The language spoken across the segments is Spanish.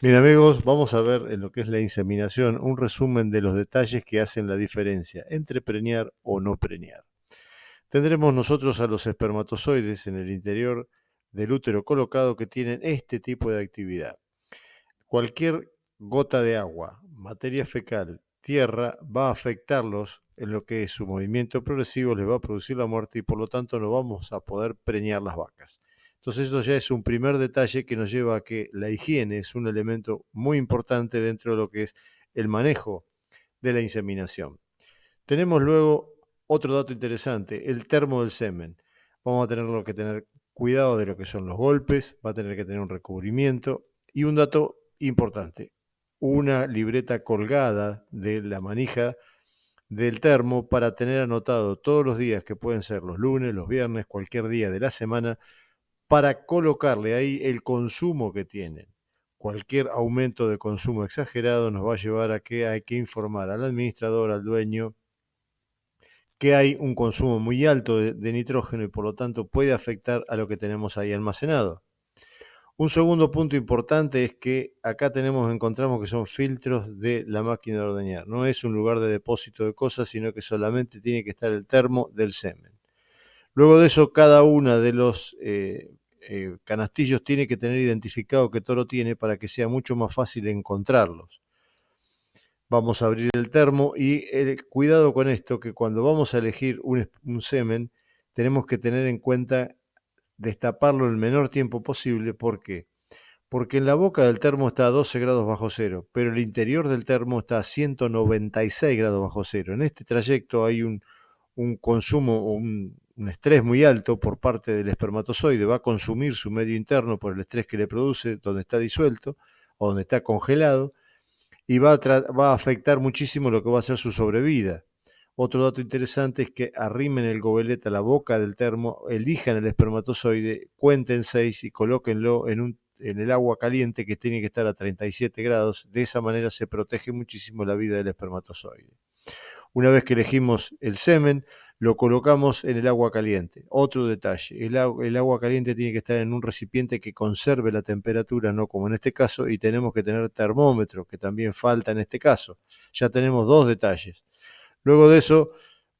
Bien amigos, vamos a ver en lo que es la inseminación un resumen de los detalles que hacen la diferencia entre preñar o no preñar. Tendremos nosotros a los espermatozoides en el interior del útero colocado que tienen este tipo de actividad. Cualquier gota de agua, materia fecal, tierra, va a afectarlos en lo que es su movimiento progresivo, les va a producir la muerte y por lo tanto no vamos a poder preñar las vacas. Entonces esto ya es un primer detalle que nos lleva a que la higiene es un elemento muy importante dentro de lo que es el manejo de la inseminación. Tenemos luego otro dato interesante, el termo del semen. Vamos a tener que tener cuidado de lo que son los golpes, va a tener que tener un recubrimiento y un dato importante, una libreta colgada de la manija del termo para tener anotado todos los días que pueden ser los lunes, los viernes, cualquier día de la semana, para colocarle ahí el consumo que tienen. Cualquier aumento de consumo exagerado nos va a llevar a que hay que informar al administrador, al dueño, que hay un consumo muy alto de nitrógeno y por lo tanto puede afectar a lo que tenemos ahí almacenado. Un segundo punto importante es que acá encontramos que son filtros de la máquina de ordeñar. No es un lugar de depósito de cosas, sino que solamente tiene que estar el termo del semen. Luego de eso, cada una de los canastillos tiene que tener identificado qué toro tiene para que sea mucho más fácil encontrarlos. Vamos a abrir el termo y cuidado con esto, que cuando vamos a elegir un semen, tenemos que tener en cuenta destaparlo el menor tiempo posible. ¿Por qué? Porque en la boca del termo está a 12 grados bajo cero, pero el interior del termo está a 196 grados bajo cero. En este trayecto hay un consumo o un estrés muy alto por parte del espermatozoide, va a consumir su medio interno por el estrés que le produce donde está disuelto o donde está congelado y va a afectar muchísimo lo que va a ser su sobrevida. Otro dato interesante es que arrimen el gobelete a la boca del termo, elijan el espermatozoide, cuenten 6 y colóquenlo en el agua caliente que tiene que estar a 37 grados. De esa manera se protege muchísimo la vida del espermatozoide. Una vez que elegimos el semen, lo colocamos en el agua caliente. Otro detalle, el agua caliente tiene que estar en un recipiente que conserve la temperatura, no como en este caso, y tenemos que tener termómetro, que también falta en este caso. Ya tenemos dos detalles. Luego de eso,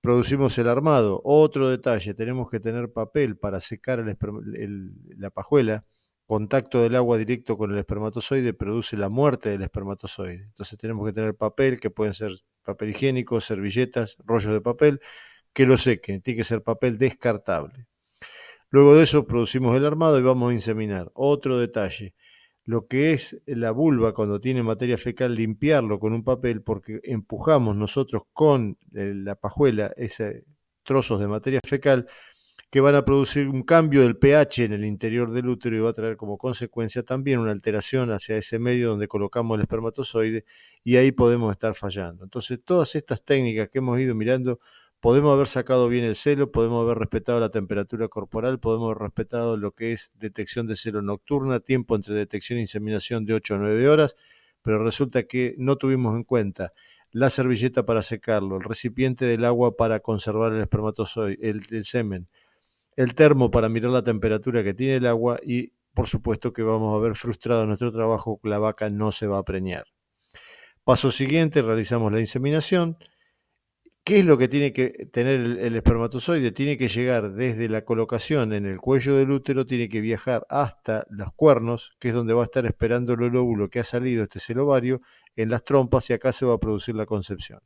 producimos el armado. Otro detalle, tenemos que tener papel para secar la pajuela. Contacto del agua directo con el espermatozoide produce la muerte del espermatozoide. Entonces tenemos que tener papel, que pueden ser papel higiénico, servilletas, rollos de papel, que lo sequen. Tiene que ser papel descartable. Luego de eso producimos el armado y vamos a inseminar. Otro detalle, lo que es la vulva cuando tiene materia fecal, limpiarlo con un papel porque empujamos nosotros con la pajuela esos trozos de materia fecal que van a producir un cambio del pH en el interior del útero y va a traer como consecuencia también una alteración hacia ese medio donde colocamos el espermatozoide y ahí podemos estar fallando. Entonces, todas estas técnicas que hemos ido mirando, podemos haber sacado bien el celo, podemos haber respetado la temperatura corporal, podemos haber respetado lo que es detección de celo nocturna, tiempo entre detección e inseminación de 8 a 9 horas, pero resulta que no tuvimos en cuenta la servilleta para secarlo, el recipiente del agua para conservar el espermatozoide, el semen, el termo para mirar la temperatura que tiene el agua y por supuesto que vamos a ver frustrado nuestro trabajo, la vaca no se va a preñar. Paso siguiente, realizamos la inseminación. ¿Qué es lo que tiene que tener el espermatozoide? Tiene que llegar desde la colocación en el cuello del útero, tiene que viajar hasta los cuernos, que es donde va a estar esperando el óvulo que ha salido, este es el ovario, en las trompas y acá se va a producir la concepción.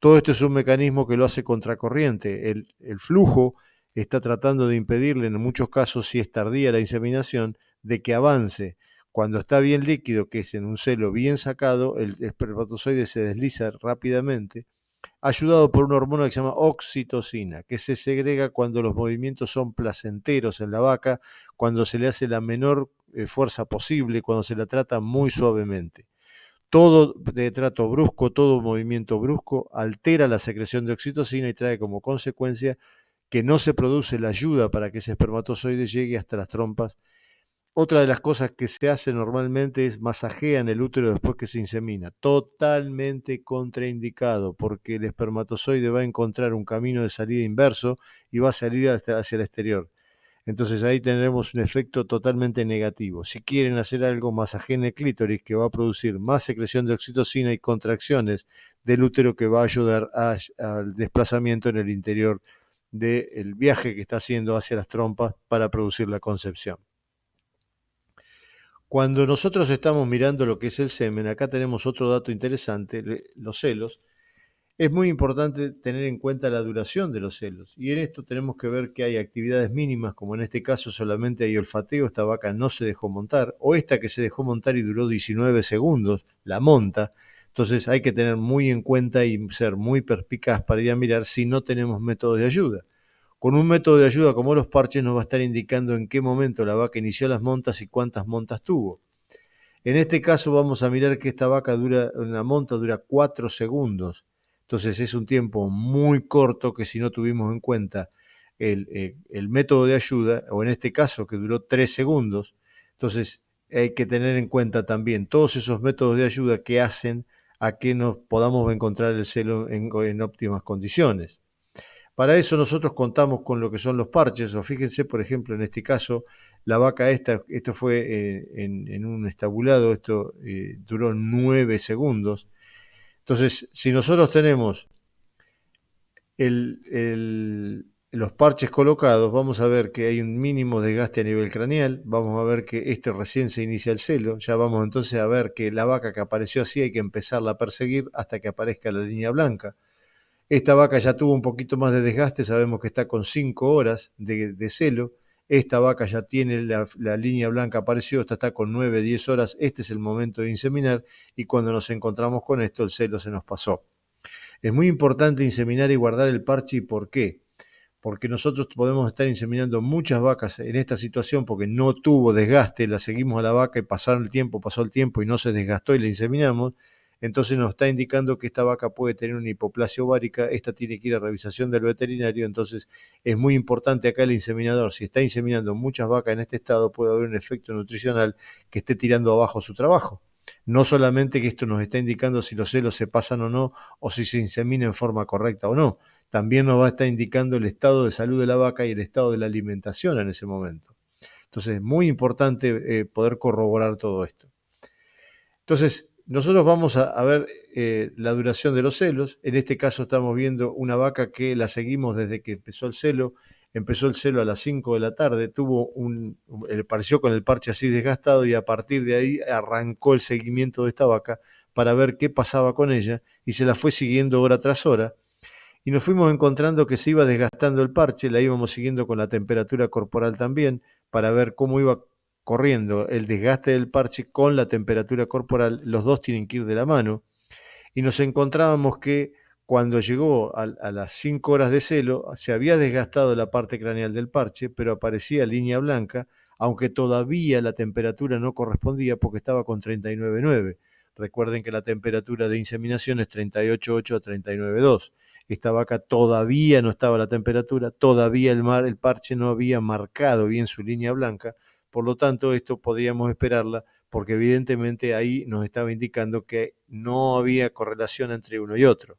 Todo esto es un mecanismo que lo hace contracorriente. El flujo está tratando de impedirle, en muchos casos, si es tardía la inseminación, de que avance. Cuando está bien líquido, que es en un celo bien sacado, el espermatozoide se desliza rápidamente, ayudado por una hormona que se llama oxitocina, que se segrega cuando los movimientos son placenteros en la vaca, cuando se le hace la menor fuerza posible, cuando se la trata muy suavemente. Todo de trato brusco, todo movimiento brusco altera la secreción de oxitocina y trae como consecuencia que no se produce la ayuda para que ese espermatozoide llegue hasta las trompas. Otra de las cosas que se hace normalmente es masajean el útero después que se insemina. Totalmente contraindicado porque el espermatozoide va a encontrar un camino de salida inverso y va a salir hacia el exterior. Entonces ahí tendremos un efecto totalmente negativo. Si quieren hacer algo, masajeen el clítoris, que va a producir más secreción de oxitocina y contracciones del útero, que va a ayudar al desplazamiento en el interior del viaje que está haciendo hacia las trompas para producir la concepción. Cuando nosotros estamos mirando lo que es el semen, acá tenemos otro dato interesante, los celos. Es muy importante tener en cuenta la duración de los celos, y en esto tenemos que ver que hay actividades mínimas, como en este caso solamente hay olfateo, esta vaca no se dejó montar, o esta que se dejó montar y duró 19 segundos, la monta. Entonces hay que tener muy en cuenta y ser muy perspicaz para ir a mirar si no tenemos métodos de ayuda. Con un método de ayuda como los parches nos va a estar indicando en qué momento la vaca inició las montas y cuántas montas tuvo. En este caso vamos a mirar que esta vaca una monta dura 4 segundos. Entonces es un tiempo muy corto que, si no tuvimos en cuenta el método de ayuda, o en este caso que duró 3 segundos, entonces hay que tener en cuenta también todos esos métodos de ayuda que hacen a que nos podamos encontrar el celo en óptimas condiciones. Para eso nosotros contamos con lo que son los parches, o fíjense, por ejemplo, en este caso, la vaca esto fue en un estabulado, esto duró 9 segundos. Entonces, si nosotros tenemos los parches colocados, vamos a ver que hay un mínimo desgaste a nivel craneal, vamos a ver que recién se inicia el celo, ya vamos entonces a ver que la vaca que apareció así hay que empezarla a perseguir hasta que aparezca la línea blanca. Esta vaca ya tuvo un poquito más de desgaste, sabemos que está con 5 horas de celo. Esta vaca ya tiene la línea blanca, apareció, esta está con 9, 10 horas. Este es el momento de inseminar, y cuando nos encontramos con esto, el celo se nos pasó. Es muy importante inseminar y guardar el parche. ¿Y por qué? Porque nosotros podemos estar inseminando muchas vacas en esta situación porque no tuvo desgaste, la seguimos a la vaca y pasó el tiempo y no se desgastó y la inseminamos. Entonces nos está indicando que esta vaca puede tener una hipoplasia ovárica, esta tiene que ir a revisación del veterinario. Entonces es muy importante acá el inseminador, si está inseminando muchas vacas en este estado, puede haber un efecto nutricional que esté tirando abajo su trabajo. No solamente que esto nos está indicando si los celos se pasan o no, o si se insemina en forma correcta o no, también nos va a estar indicando el estado de salud de la vaca y el estado de la alimentación en ese momento. Entonces es muy importante poder corroborar todo esto. Entonces, nosotros vamos a ver la duración de los celos. En este caso estamos viendo una vaca que la seguimos desde que empezó el celo. Empezó el celo a las 5 de la tarde, apareció con el parche así desgastado, y a partir de ahí arrancó el seguimiento de esta vaca para ver qué pasaba con ella, y se la fue siguiendo hora tras hora. Y nos fuimos encontrando que se iba desgastando el parche, la íbamos siguiendo con la temperatura corporal también, para ver cómo iba corriendo el desgaste del parche con la temperatura corporal. Los dos tienen que ir de la mano. Y nos encontrábamos que cuando llegó a las 5 horas de celo, se había desgastado la parte craneal del parche, pero aparecía línea blanca, aunque todavía la temperatura no correspondía porque estaba con 39,9. Recuerden que la temperatura de inseminación es 38,8 a 39,2. Esta vaca todavía no estaba a la temperatura, todavía el parche no había marcado bien su línea blanca. Por lo tanto, esto podríamos esperarla, porque evidentemente ahí nos estaba indicando que no había correlación entre uno y otro.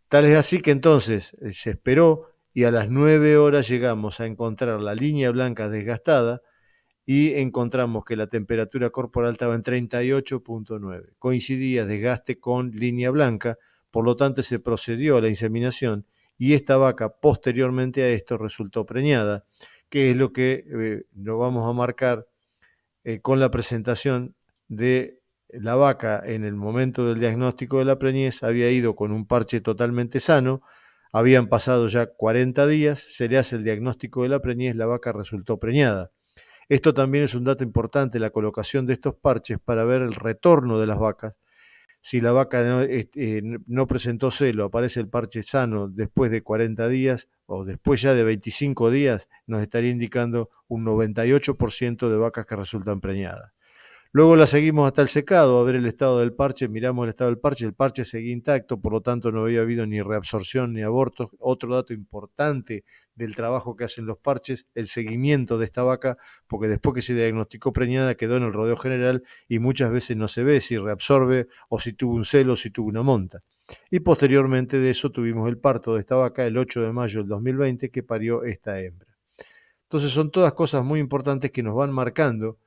Tal es así que entonces se esperó, y a las 9 horas llegamos a encontrar la línea blanca desgastada, y encontramos que la temperatura corporal estaba en 38,9. Coincidía desgaste con línea blanca, por lo tanto se procedió a la inseminación, y esta vaca posteriormente a esto resultó preñada, que es lo que lo vamos a marcar con la presentación de la vaca. En el momento del diagnóstico de la preñez había ido con un parche totalmente sano, habían pasado ya 40 días, se le hace el diagnóstico de la preñez, la vaca resultó preñada. Esto también es un dato importante, la colocación de estos parches, para ver el retorno de las vacas. Si la vaca no presentó celo, aparece el parche sano después de 40 días o después ya de 25 días, nos estaría indicando un 98% de vacas que resultan preñadas. Luego la seguimos hasta el secado a ver el estado del parche, miramos el estado del parche, el parche seguía intacto, por lo tanto no había habido ni reabsorción ni abortos. Otro dato importante del trabajo que hacen los parches, el seguimiento de esta vaca, porque después que se diagnosticó preñada quedó en el rodeo general y muchas veces no se ve si reabsorbe o si tuvo un celo o si tuvo una monta. Y posteriormente de eso tuvimos el parto de esta vaca el 8 de mayo del 2020, que parió esta hembra. Entonces son todas cosas muy importantes que nos van marcando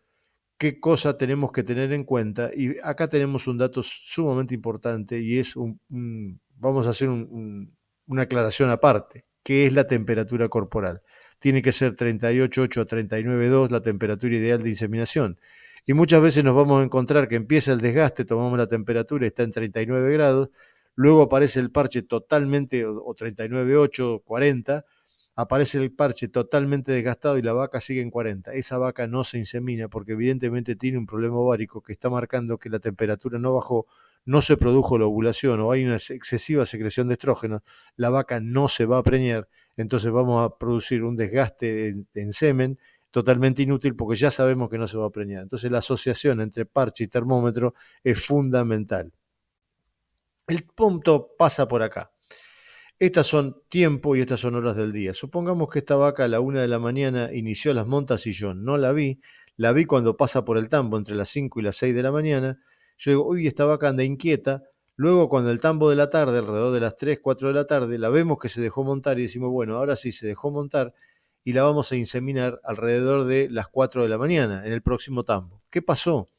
qué cosa tenemos que tener en cuenta. Y acá tenemos un dato sumamente importante y es vamos a hacer una aclaración aparte, que es la temperatura corporal. Tiene que ser 38,8 a 39,2 la temperatura ideal de inseminación. Y muchas veces nos vamos a encontrar que empieza el desgaste, tomamos la temperatura, está en 39 grados, luego aparece el parche totalmente, o 39,8, 40, aparece el parche totalmente desgastado y la vaca sigue en 40. Esa vaca no se insemina porque evidentemente tiene un problema ovárico que está marcando que la temperatura no bajó, no se produjo la ovulación o hay una excesiva secreción de estrógenos, la vaca no se va a preñar, entonces vamos a producir un desgaste en semen totalmente inútil porque ya sabemos que no se va a preñar. Entonces la asociación entre parche y termómetro es fundamental. El punto pasa por acá. Estas son tiempo y estas son horas del día. Supongamos que esta vaca a la 1 de la mañana inició las montas y yo no la vi cuando pasa por el tambo entre las 5 y las 6 de la mañana. Yo digo, uy, esta vaca anda inquieta. Luego cuando el tambo de la tarde, alrededor de las 3, 4 de la tarde, la vemos que se dejó montar y decimos, bueno, ahora sí se dejó montar y la vamos a inseminar alrededor de las 4 de la mañana en el próximo tambo. ¿Qué pasó?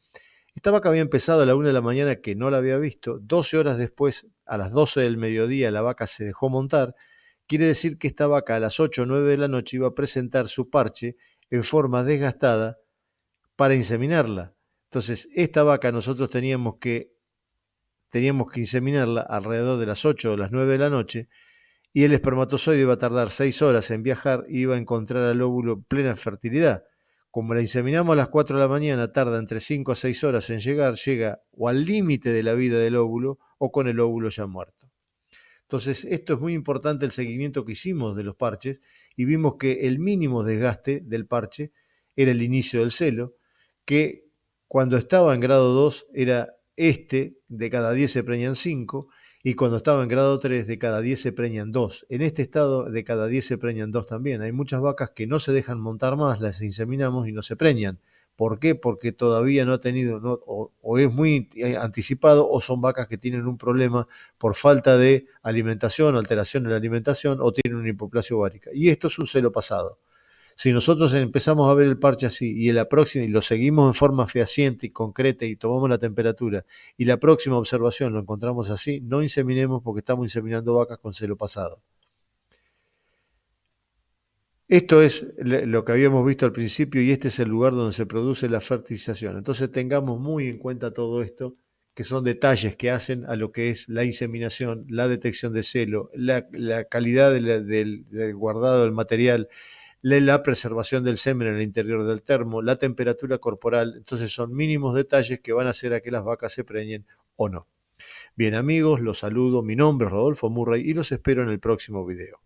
Esta vaca había empezado a la 1 de la mañana que no la había visto. 12 horas después, a las 12 del mediodía, la vaca se dejó montar. Quiere decir que esta vaca a las 8 o 9 de la noche iba a presentar su parche en forma desgastada para inseminarla. Entonces, esta vaca nosotros teníamos que inseminarla alrededor de las 8 o las 9 de la noche y el espermatozoide iba a tardar 6 horas en viajar y iba a encontrar al óvulo plena fertilidad. Como la inseminamos a las 4 de la mañana, tarda entre 5 a 6 horas en llegar, llega o al límite de la vida del óvulo o con el óvulo ya muerto. Entonces, esto es muy importante el seguimiento que hicimos de los parches y vimos que el mínimo desgaste del parche era el inicio del celo, que cuando estaba en grado 2 era de cada 10 se preñan 5, y cuando estaba en grado 3 de cada 10 se preñan 2. En este estado de cada 10 se preñan 2 también. Hay muchas vacas que no se dejan montar más, las inseminamos y no se preñan. ¿Por qué? Porque todavía no ha tenido, o es muy anticipado, o son vacas que tienen un problema por falta de alimentación, alteración en la alimentación, o tienen una hipoplasia ovárica. Y esto es un celo pasado. Si nosotros empezamos a ver el parche así y en la próxima y lo seguimos en forma fehaciente y concreta y tomamos la temperatura y la próxima observación lo encontramos así, no inseminemos porque estamos inseminando vacas con celo pasado. Esto es lo que habíamos visto al principio y este es el lugar donde se produce la fertilización. Entonces tengamos muy en cuenta todo esto, que son detalles que hacen a lo que es la inseminación, la detección de celo, la calidad del guardado del material, la preservación del semen en el interior del termo, la temperatura corporal. Entonces son mínimos detalles que van a hacer a que las vacas se preñen o no. Bien amigos, los saludo, mi nombre es Rodolfo Murray y los espero en el próximo video.